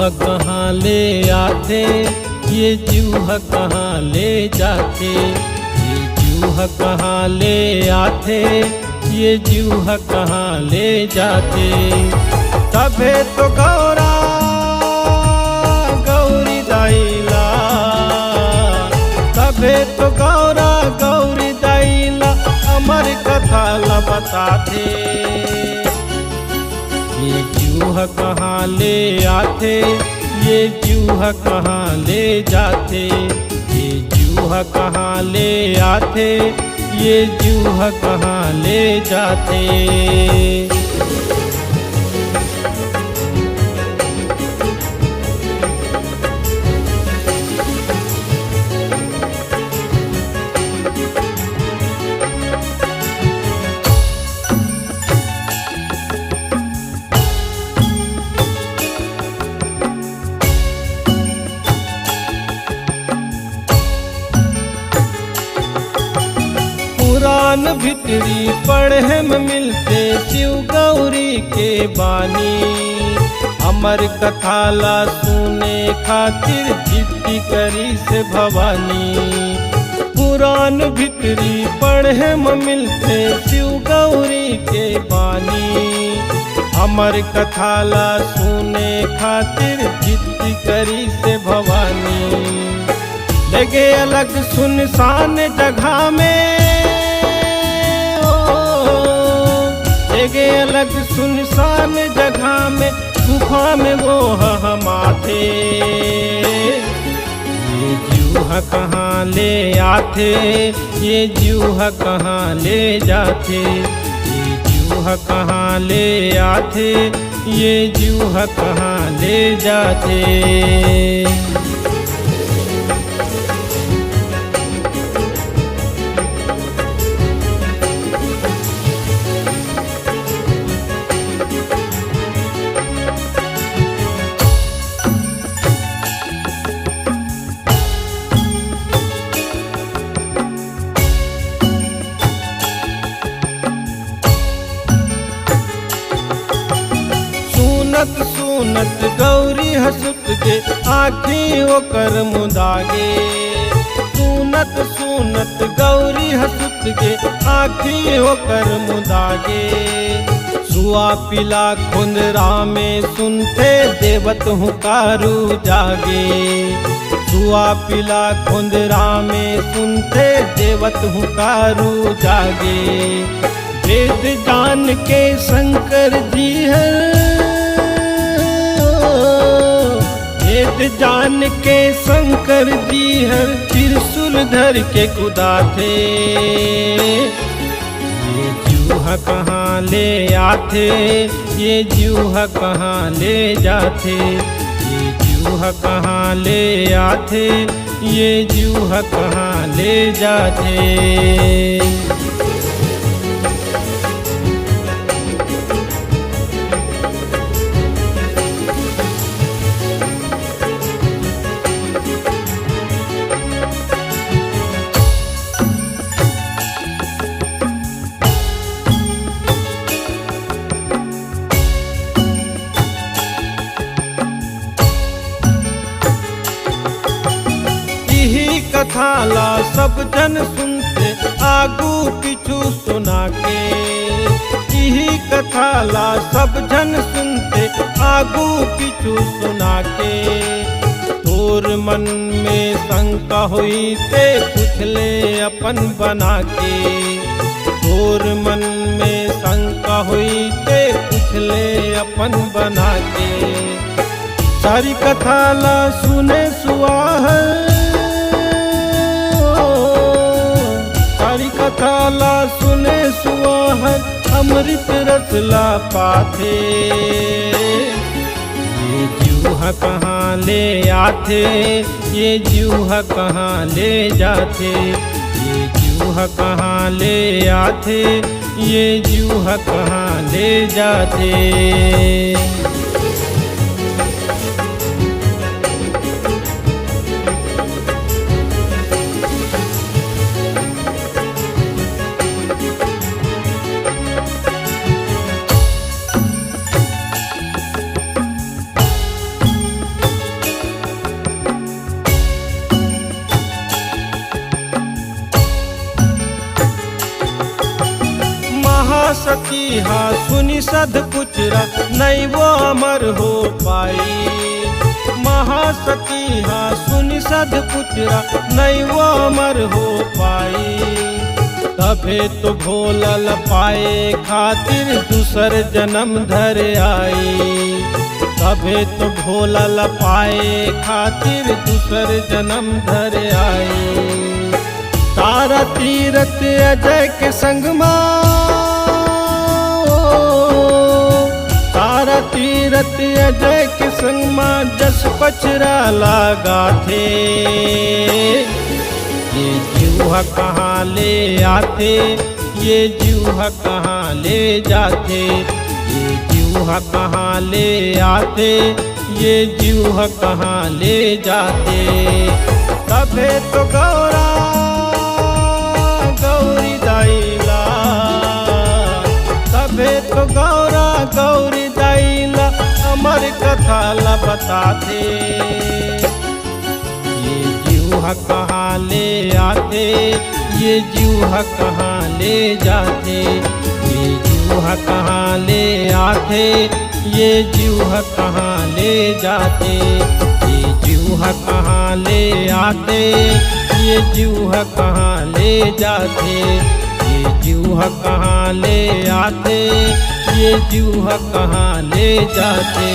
चूहा कहाँ ले आते, ये चूहा कहाँ ले जाते, ये चूहा कहाँ ले आते, ये चूहा कहाँ ले जाते। तबे तो गौरा गौरी दाइला, तबे तो गौरा गौरी दाइला अमर कथा ला बताते। ये चूहा कहाँ ले आते, ये चूहा कहाँ ले जाते, ये चूहा कहाँ ले आते, ये चूहा कहाँ ले जाते। पुराण भितरी पढ़े में मिलते शिव गौरी के बानी, अमर कथा ला सुने खातिर जिद्दी करी से भवानी। पुराण भितरी पढ़े में मिलते शिव गौरी के बानी, अमर कथा ला सुने खातिर जिद्दी करी से भवानी। लगे अलग सुनसान जगह में, लगे अलग सुनसान जगह में, गुफा में वो हमाथे। ये चूहा कहाँ ले आते, ये चूहा कहाँ ले जाते, ये चूहा कहाँ ले आते, ये चूहा कहाँ ले जाते। सुनत सुनत गौरी हसुत के आँखी ओकर मुदागे, सुनत सुनत गौरी हसुत के आँखी ओकर मुदागे। सुआ पिला खुंदरा में सुनते देवत हुकारू जागे, सुआ पिला खुंदरा में सुनते देवत हुकारू जागे। वेद जान के शंकर जी है, वेद जान के शंकर जी हर त्रिशूल धर के खुदा थे। ये चूहा कहाँ ले आते, ये चूहा कहाँ ले जाते, ये चूहा कहाँ ले आते, ये चूहा कहाँ ले जाते। कथा ला सब जन सुनते आगू पिछू सुना के, यही कथा ला सब जन सुनते आगू पिछू सुना के। तोर मन में शंका हुई ते पूछ ले अपन बना के, तोर मन में शंका हुई ते पूछ ले अपन बना के। सारी कथा ला सुने सुआहर, सारी कथा ला सुने सुआहर अमृत रस ला पाथे। ये चूहा कहाँ ले आते, ये चूहा कहाँ ले जाते, ये चूहा कहाँ ले आते, ये चूहा कहाँ ले जाते। सुनि सध पुचरा नहीं वो अमर हो पाई। महासती हाँ सुनि सध पुचरा नहीं वो अमर हो पाई। तबे तो भोलल पाए खातिर दूसर जन्म धर आई। तबे तो भोलल पाए खातिर दूसर जन्म धर आई। तारा तीरथ अजय के संग तारा तीरथ अजय के संग जस पचरा लगा थे। ये जीवा कहाँ ले आते, ये जीवा कहाँ ले जाते। ये जीवा कहाँ ले आते, ये जीवा कहाँ ले जाते। तबे तो गौरा गौरी दाइला, तबे तो गौरा गौरी दाइला अमर कथा ला बताते। ये जीवा कहाँ ले आते, ये जीवा कहाँ ले जाते। ये जीवा कहाँ ले आते, ये जीवा कहाँ ले जाते। ये जीवा कहाँ ले आते, ये जीवा कहाँ ले जाते। ये जीवा कहाँ ले आते, ये जीवा कहाँ ले जाते।